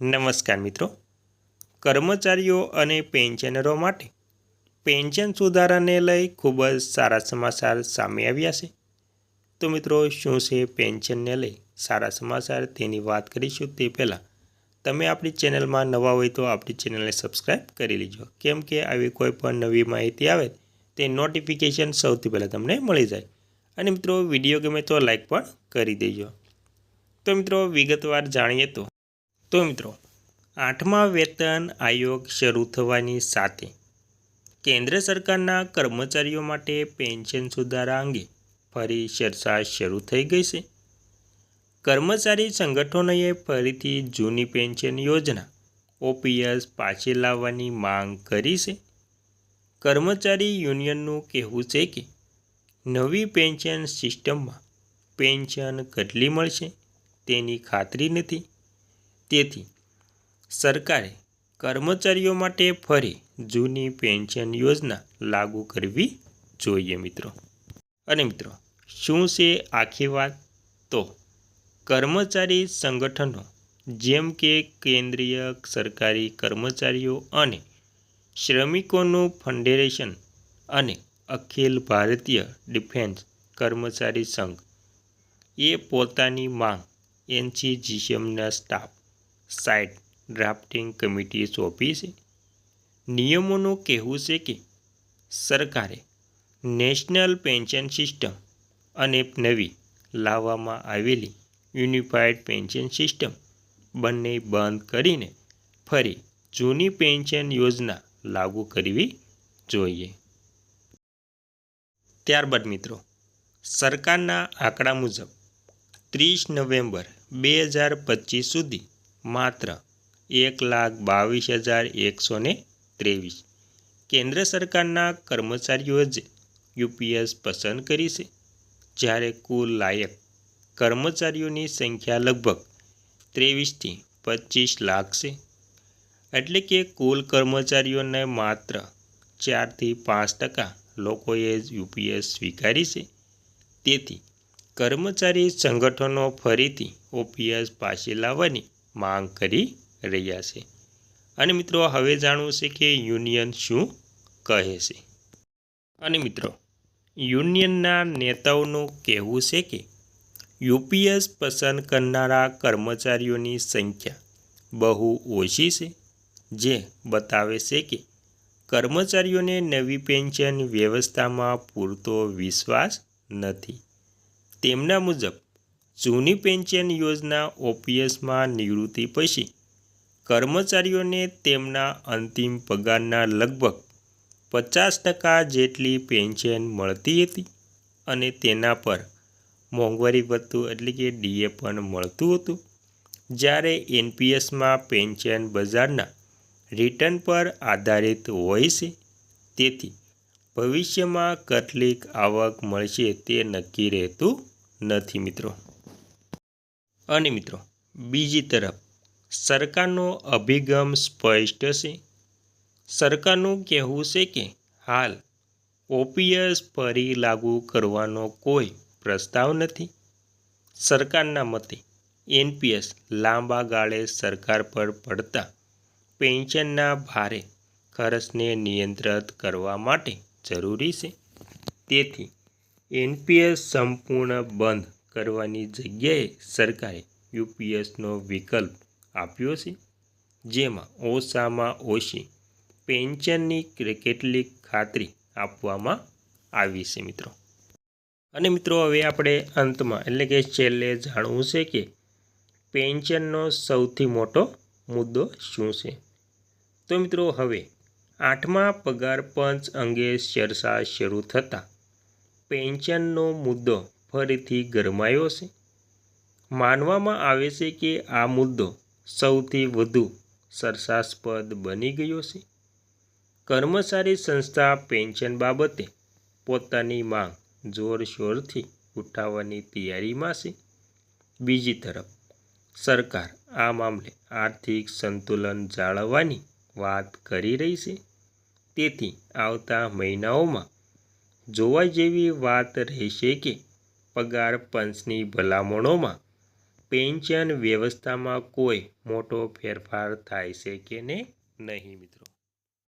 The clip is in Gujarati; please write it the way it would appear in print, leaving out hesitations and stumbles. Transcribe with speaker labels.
Speaker 1: નમસ્કાર મિત્રો, કર્મચારીઓ અને પેન્શનરો માટે પેન્શન સુધારાને લઈ ખૂબ જ સારા સમાચાર સામે આવ્યા છે. તો મિત્રો, શું છે પેન્શનને લઈ સારા સમાચાર તેની વાત કરીશું. તે પહેલાં તમે આપણી ચેનલમાં નવા હોય તો આપણી ચેનલને સબસ્ક્રાઈબ કરી લેજો, કેમ કે આવી કોઈ પણ નવી માહિતી આવે તે નોટિફિકેશન સૌથી પહેલાં તમને મળી જાય. અને મિત્રો, વિડીયો ગમે તો લાઈક પણ કરી દેજો. તો મિત્રો, વિગતવાર જાણીએ તો મિત્રો, 8મા વેતન આયોગ શરૂ થવાની સાથે કેન્દ્ર સરકારના કર્મચારીઓ માટે પેન્શન સુધારા અંગે ફરી ચર્ચા શરૂ થઈ ગઈ છે. કર્મચારી સંગઠનોએ ફરીથી જૂની પેન્શન યોજના OPS પાછી લાવવાની માંગ કરી છે. કર્મચારી યુનિયનનું કહેવું છે કે નવી પેન્શન સિસ્ટમમાં પેન્શન કેટલી મળશે તેની ખાતરી નથી. તેથી સરકારે કર્મચારીઓ માટે ફરી જૂની પેન્શન યોજના લાગુ કરવી જોઈએ મિત્રો. અને મિત્રો, શું છે આખી વાત? તો કર્મચારી સંગઠનો જેમ કે કેન્દ્રીય સરકારી કર્મચારીઓ અને શ્રમિકોનું ફેડરેશન અને અખિલ ભારતીય ડિફેન્સ કર્મચારી સંઘ એ પોતાની માંગ NCGCMના સ્ટાફ સાઇડ ડ્રાફ્ટિંગ કમિટી સોંપી છે. નિયમોનું કહેવું છે કે સરકારે નેશનલ પેન્શન સિસ્ટમ અને નવી લાવવામાં આવેલી યુનિફાઈડ પેન્શન સિસ્ટમ બંને બંધ કરીને ફરી જૂની પેન્શન યોજના લાગુ કરવી જોઈએ. ત્યારબાદ મિત્રો, સરકારના આંકડા મુજબ 30 નવેમ્બર 2025 સુધી માત્ર 1,22,123 કેન્દ્ર સરકારના કર્મચારીઓ જ UPS પસંદ કરી છે, જ્યારે કુલ લાયક કર્મચારીઓની સંખ્યા લગભગ 23 થી 25 લાખ છે. એટલે કે કુલ કર્મચારીઓને માત્ર 4 થી 5% લોકોએ જ UPS સ્વીકારી છે. તેથી કર્મચારી સંગઠનો ફરીથી OPS પાછી લાવવાની માંગ કરી રહ્યા છે. અને મિત્રો, હવે જાણવું છે કે યુનિયન શું કહે છે. અને મિત્રો, યુનિયનના નેતાઓનું કહેવું છે કે UPS પસંદ કરનારા કર્મચારીઓની સંખ્યા બહુ ઓછી છે, જે બતાવે છે કે કર્મચારીઓને નવી પેન્શન વ્યવસ્થામાં પૂરતો વિશ્વાસ નથી. તેમના મુજબ જૂની પેન્શન યોજના OPSમાં નિવૃત્તિ પછી કર્મચારીઓને તેમના અંતિમ પગારના લગભગ 50% જેટલી પેન્શન મળતી હતી અને તેના પર મોંઘવારી ભથ્થું એટલે કે DA પણ મળતું હતું. જ્યારે NPSમાં પેન્શન બજારના રિટર્ન પર આધારિત હોય છે, તેથી ભવિષ્યમાં કેટલીક આવક મળશે તે નક્કી રહેતું નથી મિત્રો. અને મિત્રો, બીજી તરફ સરકારનો અભિગમ સ્પષ્ટ છે. સરકારનું કહેવું છે કે હાલ OPS ફરી લાગુ કરવાનો કોઈ પ્રસ્તાવ નથી. સરકારના મતે NPS લાંબા ગાળે સરકાર પર પડતા પેન્શનના ભારે ખર્ચને નિયંત્રિત કરવા માટે જરૂરી છે. તેથી NPS સંપૂર્ણ બંધ કરવાની જગ્યાએ સરકારે UPSનો વિકલ્પ આપ્યો છે, જેમાં ઓછામાં ઓછી પેન્શનની કેટલીક ખાતરી આપવામાં આવી છે મિત્રો. અને મિત્રો, હવે આપણે અંતમાં એટલે કે છેલ્લે જાણવું છે કે પેન્શનનો સૌથી મોટો મુદ્દો શું છે. તો મિત્રો, હવે 8મા પગાર પંચ અંગે ચર્ચા શરૂ થતાં પેન્શનનો મુદ્દો ફરીથી ગરમાયો છે. માનવામાં આવે છે કે આ મુદ્દો સૌથી વધુ ચર્ચાસ્પદ બની ગયો છે. કર્મચારી સંસ્થા પેન્શન બાબતે પોતાની માંગ જોરશોરથી ઉઠાવવાની તૈયારીમાં છે. બીજી તરફ સરકાર આ મામલે આર્થિક સંતુલન જાળવવાની વાત કરી રહી છે. તેથી આવતા મહિનાઓમાં જોવા જેવી વાત રહેશે કે પગાર પંચની ભલામણોમાં પેન્શન વ્યવસ્થામાં કોઈ મોટો ફેરફાર થાય છે કે નહીં મિત્રો?